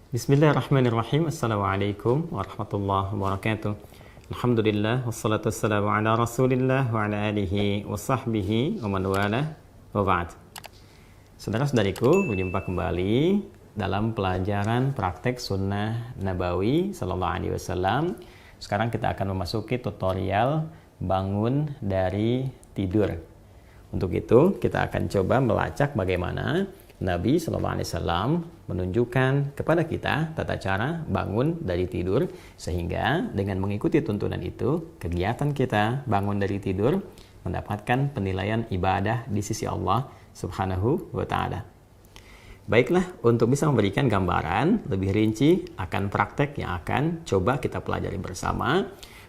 Bismillahirrahmanirrahim. Assalamualaikum warahmatullahi wabarakatuh. Alhamdulillah wassalatu wassalamu ala Rasulillah wa ala alihi wa sahbihi wa man walah wa ba'd. Saudara-saudariku, berjumpa kembali dalam pelajaran praktek sunnah Nabawi sallallahu alaihi wasallam. Sekarang kita akan memasuki tutorial bangun dari tidur. Untuk itu, kita akan coba melacak bagaimana Nabi SAW menunjukkan kepada kita tata cara bangun dari tidur, sehingga dengan mengikuti tuntunan itu, kegiatan kita bangun dari tidur mendapatkan penilaian ibadah di sisi Allah Subhanahu wa Ta'ala. Baiklah, untuk bisa memberikan gambaran lebih rinci akan praktek yang akan coba kita pelajari bersama,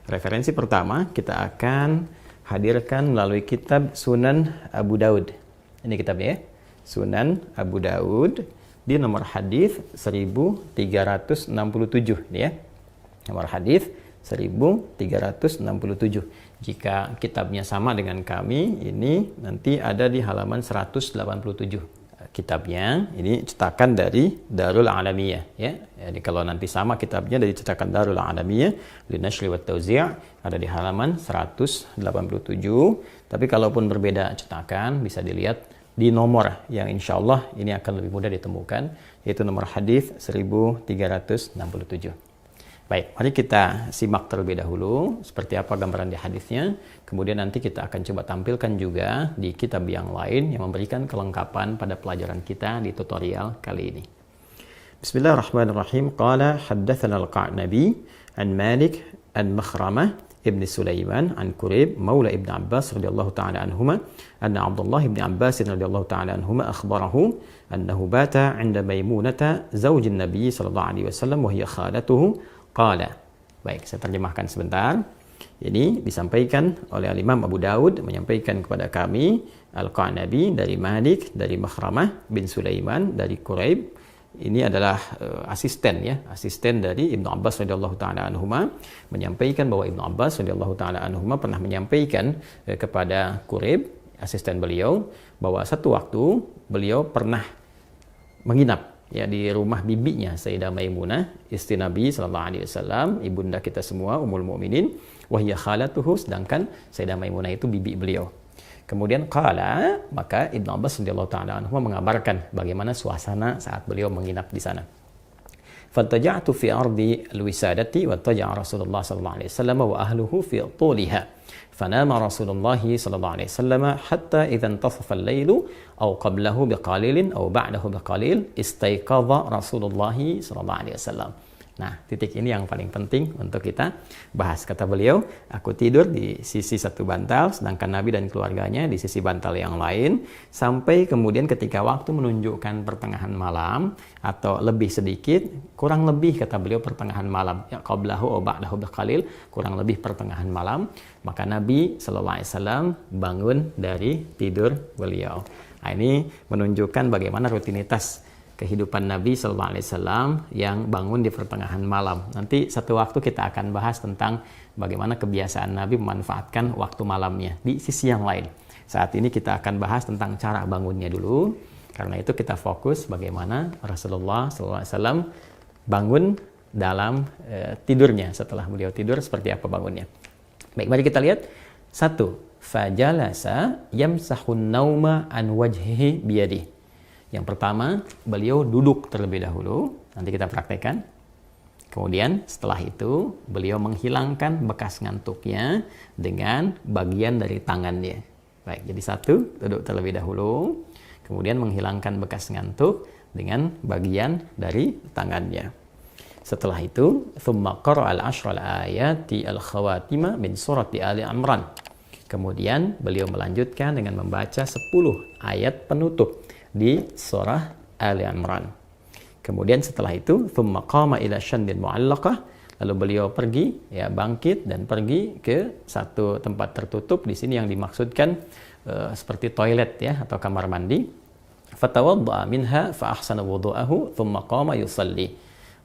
referensi pertama kita akan hadirkan melalui kitab Sunan Abu Daud. Ini kitabnya ya. Sunan Abu Daud di nomor hadis 1367 ya. Nomor hadis 1367. Jika kitabnya sama dengan kami, ini nanti ada di halaman 187. Kitabnya ini cetakan dari Darul Alamiyah ya. Jadi kalau nanti sama kitabnya dari cetakan Darul Alamiyah Linashri wa Tauzi' ada di halaman 187. Tapi kalaupun berbeda cetakan bisa dilihat di nomor yang insya Allah ini akan lebih mudah ditemukan, yaitu nomor hadis 1367. Baik, mari kita simak terlebih dahulu seperti apa gambaran di hadisnya. Kemudian nanti kita akan coba tampilkan juga di kitab yang lain yang memberikan kelengkapan pada pelajaran kita di tutorial kali ini. Bismillahirrahmanirrahim. Qala haddatsana al-Qa'nabi an Malik an Makhramah ابن سليمان عن كريب مولى ابن عباس رضي الله تعالى عنهما أن عبد الله بن عباس رضي الله تعالى عنهما أخبره أنه بات عند ميمونة زوج النبي صلى الله عليه وسلم وهي خالته قال. Baik, saya terjemahkan sebentar. Ini disampaikan oleh Imam Abu Daud menyampaikan kepada kami Al-Qa'nabi dari Malik dari Makhramah bin Sulaiman dari Quraib. Ini adalah asisten dari Ibnu Abbas radhiyallahu taala anhuma, menyampaikan bahwa Ibnu Abbas radhiyallahu taala anhuma pernah menyampaikan kepada Quraib, asisten beliau, bahwa satu waktu beliau pernah menginap ya di rumah bibinya Sayyidah Maimunah, istri Nabi sallallahu alaihi wasallam, ibunda kita semua, Ummul Mukminin, wa hiya khalatuhu, sedangkan Sayyidah Maimunah itu bibi beliau. Kemudian qala, maka Ibnu Abbas radhiyallahu ta'ala anhu mengabarkan bagaimana suasana saat beliau menginap di sana. Fattaja'tu fi ardi al-wisadati wa taja'a Rasulullah sallallahu alaihi wasallam wa ahluhu fi tuliha. Fanama Rasulullah sallallahu alaihi wasallam hatta idza intasafa al-lailu aw qablahu biqalilin aw ba'dahu biqalil istayqadha Rasulullah sallallahu alaihi wasallam. Nah, titik ini yang paling penting untuk kita bahas. Kata beliau, aku tidur di sisi satu bantal, sedangkan Nabi dan keluarganya di sisi bantal yang lain, sampai kemudian ketika waktu menunjukkan pertengahan malam, atau lebih sedikit, kurang lebih kata beliau pertengahan malam, ya qablahu aw ba'dahu biqalil, kurang lebih pertengahan malam, maka Nabi sallallahu alaihi wasallam bangun dari tidur beliau. Nah, ini menunjukkan bagaimana rutinitas kehidupan Nabi Sallallahu Alaihi Wasallam yang bangun di pertengahan malam. Nanti satu waktu kita akan bahas tentang bagaimana kebiasaan Nabi memanfaatkan waktu malamnya di sisi yang lain. Saat ini kita akan bahas tentang cara bangunnya dulu. Karena itu kita fokus bagaimana Rasulullah Sallallahu Alaihi Wasallam bangun dalam tidurnya. Setelah beliau tidur seperti apa bangunnya. Baik, mari kita lihat. 1. Fajalasa yamsahun nauma an wajhihi biyadihi. Yang pertama, beliau duduk terlebih dahulu. Nanti kita praktekkan. Kemudian setelah itu, beliau menghilangkan bekas ngantuknya dengan bagian dari tangannya. Baik, jadi 1, duduk terlebih dahulu. Kemudian menghilangkan bekas ngantuk dengan bagian dari tangannya. Setelah itu, thumma qara'al ashral ayati al-khawatima min surati Ali Imran. Kemudian beliau melanjutkan dengan membaca 10 ayat penutup di surah Ali Imran. Kemudian setelah itu, thumma qama ila syandin mu'allaqah, lalu beliau pergi, ya bangkit dan pergi ke satu tempat tertutup. Di sini yang dimaksudkan seperti toilet ya atau kamar mandi. Fatawadda'a minha fa ahsana wudu'ahu thumma qama yusalli.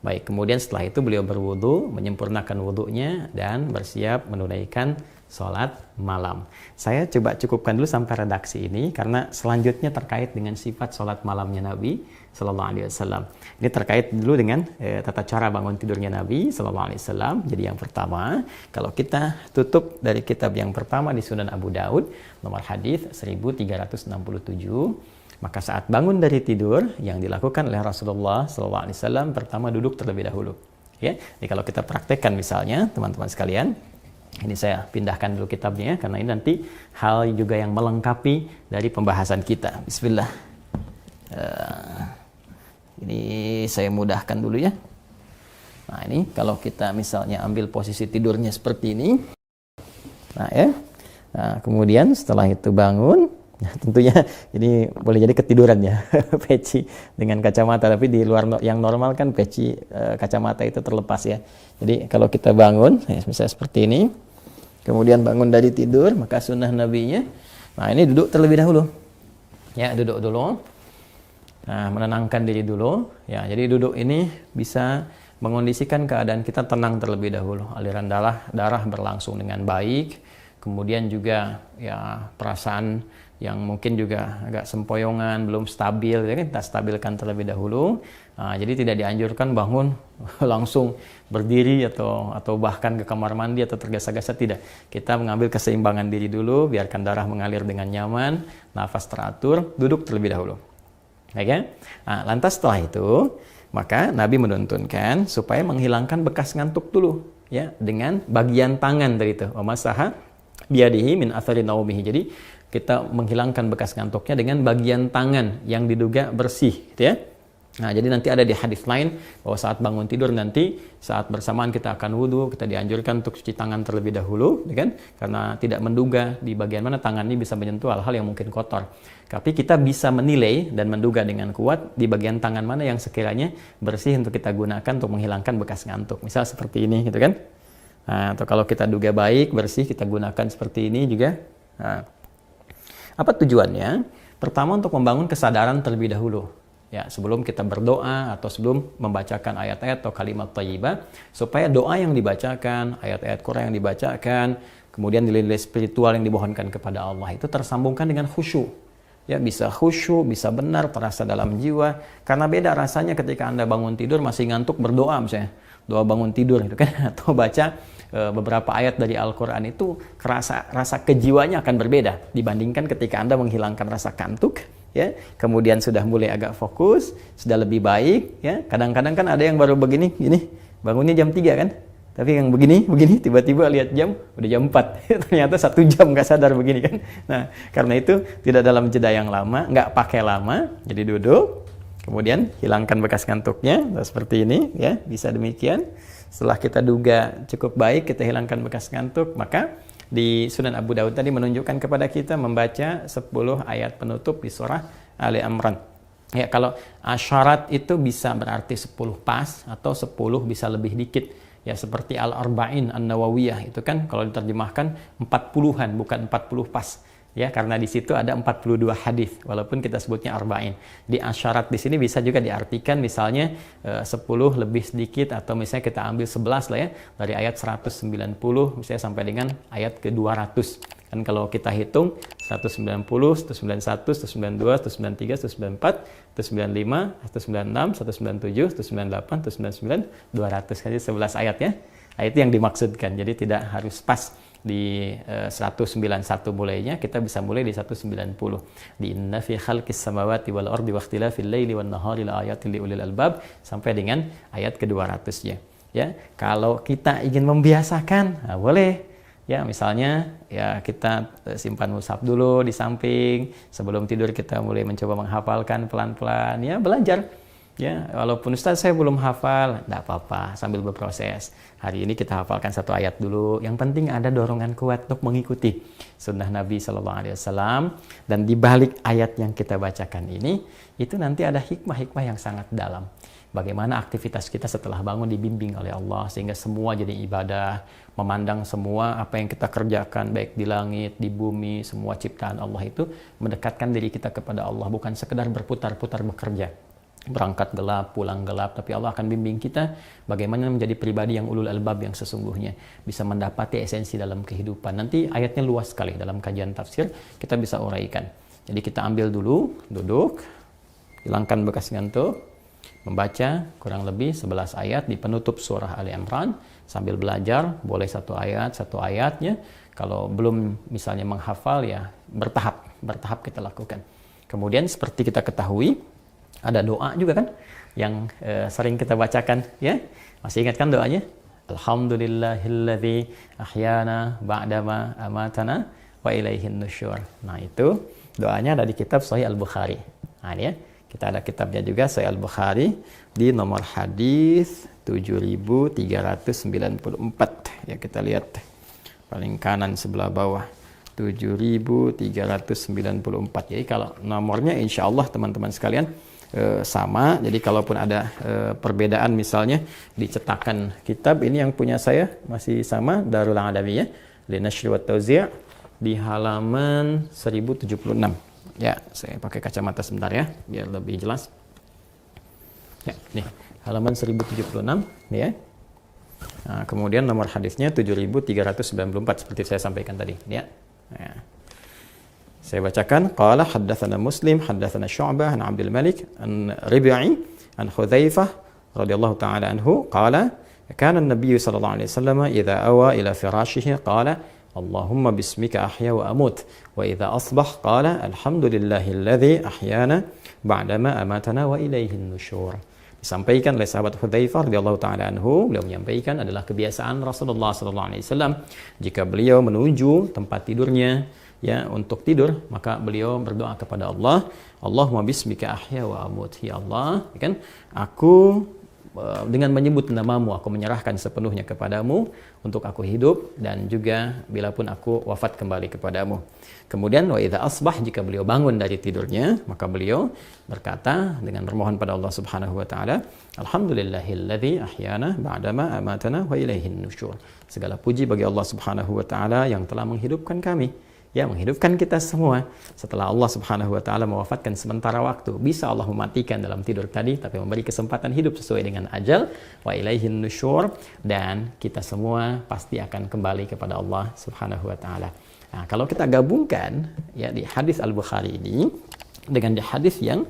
Baik, kemudian setelah itu beliau berwudu, menyempurnakan wudunya dan bersiap menunaikan sholat malam. Saya coba cukupkan dulu sampai redaksi ini karena selanjutnya terkait dengan sifat sholat malamnya Nabi Sallallahu Alaihi Wasallam. Ini terkait dulu dengan tata cara bangun tidurnya Nabi Sallallahu Alaihi Wasallam. Jadi yang pertama, kalau kita tutup dari kitab yang pertama di Sunan Abu Daud, nomor hadis 1367, maka saat bangun dari tidur yang dilakukan oleh Rasulullah Sallallahu Alaihi Wasallam pertama duduk terlebih dahulu. Ya, jadi kalau kita praktekkan misalnya teman-teman sekalian. Ini saya pindahkan dulu kitabnya karena ini nanti hal juga yang melengkapi dari pembahasan kita. Bismillah. Ini saya mudahkan dulu ya. Nah ini kalau kita misalnya ambil posisi tidurnya seperti ini. Nah ya. Nah, kemudian setelah itu bangun. Nah, tentunya ini boleh jadi ketiduran ya. Peci dengan kacamata. Tapi di luar yang normal kan peci kacamata itu terlepas ya. Jadi kalau kita bangun, ya, misalnya seperti ini. Kemudian bangun dari tidur, maka sunnah nabinya. Nah ini duduk terlebih dahulu. Ya duduk dulu. Nah menenangkan diri dulu. Ya jadi duduk ini bisa mengondisikan keadaan kita tenang terlebih dahulu. Aliran darah berlangsung dengan baik. Kemudian juga ya perasaan yang mungkin juga agak sempoyongan, belum stabil, ya kan? Kita stabilkan terlebih dahulu. Nah, jadi tidak dianjurkan bangun langsung berdiri atau bahkan ke kamar mandi atau tergesa-gesa, tidak. Kita mengambil keseimbangan diri dulu, biarkan darah mengalir dengan nyaman, nafas teratur, duduk terlebih dahulu. Oke? Nah, lantas setelah itu, maka Nabi menuntunkan supaya menghilangkan bekas ngantuk dulu, ya, dengan bagian tangan dari itu. Wa masaha biyadihi min athari naumihi. Jadi kita menghilangkan bekas ngantuknya dengan bagian tangan yang diduga bersih, gitu ya. Nah, jadi nanti ada di hadis lain bahwa saat bangun tidur nanti saat bersamaan kita akan wudhu, kita dianjurkan untuk cuci tangan terlebih dahulu, ya kan? Karena tidak menduga di bagian mana tangan ini bisa menyentuh hal-hal yang mungkin kotor. Tapi kita bisa menilai dan menduga dengan kuat di bagian tangan mana yang sekiranya bersih untuk kita gunakan untuk menghilangkan bekas ngantuk. Misal seperti ini, gitu kan? Nah, atau kalau kita duga baik, bersih, kita gunakan seperti ini juga. Nah, apa tujuannya? Pertama untuk membangun kesadaran terlebih dahulu. Ya, sebelum kita berdoa atau sebelum membacakan ayat-ayat atau kalimat thayyibah, supaya doa yang dibacakan, ayat-ayat Quran yang dibacakan, kemudian nilai-nilai spiritual yang dimohonkan kepada Allah itu tersambungkan dengan khusyuk. Ya, bisa khusyuk, bisa benar, terasa dalam jiwa. Karena beda rasanya ketika Anda bangun tidur masih ngantuk berdoa misalnya. Doa bangun tidur gitu kan, atau baca beberapa ayat dari Al-Quran itu rasa kejiwaannya akan berbeda dibandingkan ketika Anda menghilangkan rasa kantuk, ya, kemudian sudah mulai agak fokus, sudah lebih baik, ya. Kadang-kadang kan ada yang baru begini, bangunnya jam 3 kan, tapi yang begini, tiba-tiba lihat jam, udah jam 4, ternyata 1 jam nggak sadar begini kan. Nah, karena itu tidak dalam jeda yang lama, nggak pakai lama, jadi duduk, kemudian hilangkan bekas ngantuknya, seperti ini, ya, bisa demikian. Setelah kita duga cukup baik, kita hilangkan bekas ngantuk, maka di Sunan Abu Daud tadi menunjukkan kepada kita membaca 10 ayat penutup di surah Ali Imran. Ya, kalau asyarat itu bisa berarti 10 pas atau 10 bisa lebih dikit. Ya, seperti Al-Arba'in An-Nawawiyah itu kan kalau diterjemahkan 40-an bukan 40 pas. Ya, karena di situ ada 42 hadis walaupun kita sebutnya arba'in. Di asyarat di sini bisa juga diartikan misalnya 10 lebih sedikit atau misalnya kita ambil 11 lah ya dari ayat 190 misalnya sampai dengan ayat ke-200. Kan kalau kita hitung 190, 191, 192, 193, 194, 195, 196, 197, 198, 199, 200. Jadi 11 ayat ya. Nah, itu yang dimaksudkan. Jadi tidak harus pas di 191 mulainya, kita bisa mulai di 190. Di inna fi khalqis samawati wal ardi wa ikhtilafil laili wan nahari la ayatin li ulil albab sampai dengan ayat ke-200-nya. Ya, kalau kita ingin membiasakan, nah boleh. Ya, misalnya ya kita simpan mushaf dulu di samping, sebelum tidur kita mulai mencoba menghafalkan pelan-pelan, ya belajar. Ya, walaupun Ustaz saya belum hafal, enggak apa-apa, sambil berproses. Hari ini kita hafalkan 1 ayat dulu. Yang penting ada dorongan kuat untuk mengikuti sunnah Nabi Sallallahu Alaihi Wasallam. Dan di balik ayat yang kita bacakan ini, itu nanti ada hikmah-hikmah yang sangat dalam. Bagaimana aktivitas kita setelah bangun dibimbing oleh Allah, sehingga semua jadi ibadah, memandang semua apa yang kita kerjakan, baik di langit, di bumi, semua ciptaan Allah itu, mendekatkan diri kita kepada Allah, bukan sekedar berputar-putar bekerja. berangkat gelap, pulang gelap, tapi Allah akan bimbing kita bagaimana menjadi pribadi yang ulul albab yang sesungguhnya, bisa mendapati esensi dalam kehidupan. Nanti ayatnya luas sekali dalam kajian tafsir, kita bisa uraikan. Jadi kita ambil dulu, duduk, hilangkan bekas ngantuk, membaca kurang lebih 11 ayat di penutup surah Ali Imran, sambil belajar, boleh satu ayatnya. Kalau belum misalnya menghafal ya bertahap kita lakukan. Kemudian seperti kita ketahui, ada doa juga kan yang sering kita bacakan ya. Masih ingat kan doanya? Alhamdulillahilladzi ahyana ba'dama amatana wa ilaihin nusyur. Nah, itu doanya ada di kitab Sahih Al-Bukhari. Nah, ini ya. Kita ada kitabnya juga Sahih Al-Bukhari di nomor hadis 7394. Ya, kita lihat paling kanan sebelah bawah. 7394. Jadi kalau nomornya insya Allah teman-teman sekalian sama. Jadi kalaupun ada perbedaan misalnya di cetakan kitab ini yang punya saya masih sama, Darul Adawiyah Linashri wa Tauzi' di halaman 1076. Ya, saya pakai kacamata sebentar ya biar lebih jelas. Ya, nih halaman 1076 nih ya. Nah, kemudian nomor hadisnya 7394 seperti saya sampaikan tadi ya. Nah, saya bacakan, qala haddatsana Muslim haddatsana Syu'bah an Abdul Malik an Rib'i an Hudzaifah radhiyallahu ta'ala anhu qala kana an-nabiy sallallahu alaihi wasallam idza awa ila firashihi qala Allahumma bismika ahya wa amut wa idza asbah qala alhamdulillahilladzi ahyana ba'dama amatana wa ilaihin nusyur. Disampaikan oleh sahabat Hudzaifah radhiyallahu ta'ala anhu, beliau menyampaikan adalah kebiasaan Rasulullah sallallahu alaihi wasallam jika beliau menuju tempat tidurnya ya untuk tidur, maka beliau berdoa kepada Allah, Allahumma bismika ahya wa amut. Ya Allah, kan aku dengan menyebut namamu aku menyerahkan sepenuhnya kepadamu untuk aku hidup dan juga bila pun aku wafat kembali kepadamu. Kemudian wa idza asbah, jika beliau bangun dari tidurnya, maka beliau berkata dengan bermohon pada Allah Subhanahu wa taala, alhamdulillahilladzi ahyana ba'dama amatana wa ilaihin nusyur. Segala puji bagi Allah Subhanahu wa taala yang telah menghidupkan kami, ya menghidupkan kita semua setelah Allah Subhanahu wa taala mewafatkan sementara waktu. Bisa Allah mematikan dalam tidur tadi tapi memberi kesempatan hidup sesuai dengan ajal, wa ilaihin nusyur, dan kita semua pasti akan kembali kepada Allah Subhanahu wa taala. Nah, kalau kita gabungkan ya di hadis Al-Bukhari ini dengan di hadis yang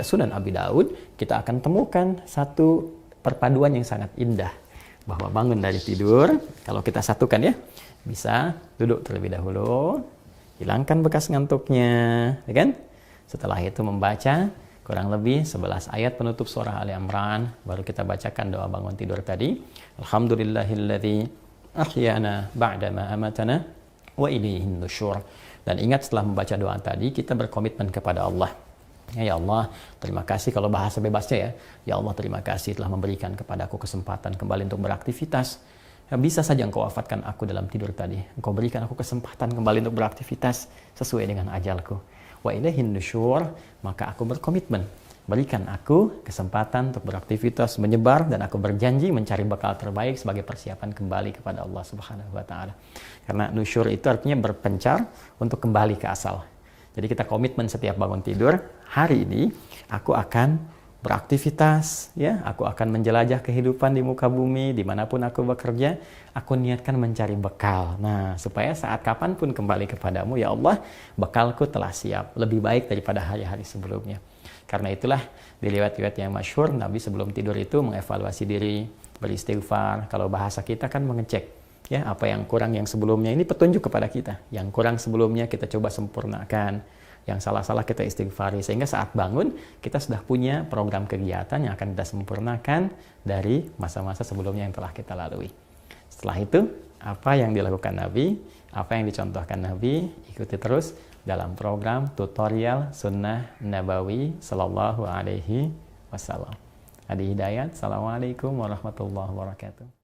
Sunan Abi Daud, kita akan temukan satu perpaduan yang sangat indah, bahwa bangun dari tidur, kalau kita satukan ya, bisa duduk terlebih dahulu, hilangkan bekas ngantuknya, ya kan? Setelah itu membaca kurang lebih 11 ayat penutup surah Ali Imran, baru kita bacakan doa bangun tidur tadi. Alhamdulillahilladzi ahyana ba'dama amatana wa ilaihin nusyur. Dan ingat, setelah membaca doa tadi, kita berkomitmen kepada Allah. Ya Allah, terima kasih, kalau bahasa bebasnya ya. Ya Allah, terima kasih telah memberikan kepadaku kesempatan kembali untuk beraktivitas. Ya, bisa saja Engkau wafatkan aku dalam tidur tadi. Engkau berikan aku kesempatan kembali untuk beraktivitas sesuai dengan ajalku. Wa ilaihin nusyur, maka aku berkomitmen. Berikan aku kesempatan untuk beraktivitas, menyebar, dan aku berjanji mencari bekal terbaik sebagai persiapan kembali kepada Allah Subhanahu wa taala. Karena nusyur itu artinya berpencar untuk kembali ke asal. Jadi kita komitmen setiap bangun tidur, hari ini aku akan beraktivitas, ya, aku akan menjelajah kehidupan di muka bumi, dimanapun aku bekerja, aku niatkan mencari bekal. Nah, supaya saat kapanpun kembali kepadamu, ya Allah, bekalku telah siap, lebih baik daripada hari-hari sebelumnya. Karena itulah di riwayat-riwayat yang masyhur, Nabi sebelum tidur itu mengevaluasi diri, beristighfar. Kalau bahasa kita kan mengecek, ya, apa yang kurang yang sebelumnya, ini petunjuk kepada kita. Yang kurang sebelumnya kita coba sempurnakan, yang salah-salah kita istighfari, sehingga saat bangun kita sudah punya program kegiatan yang akan kita sempurnakan dari masa-masa sebelumnya yang telah kita lalui. Setelah itu, apa yang dilakukan Nabi, apa yang dicontohkan Nabi, ikuti terus dalam program tutorial Sunnah Nabawi Sallallahu Alaihi Wasallam. Adi Hidayat, Assalamualaikum warahmatullahi wabarakatuh.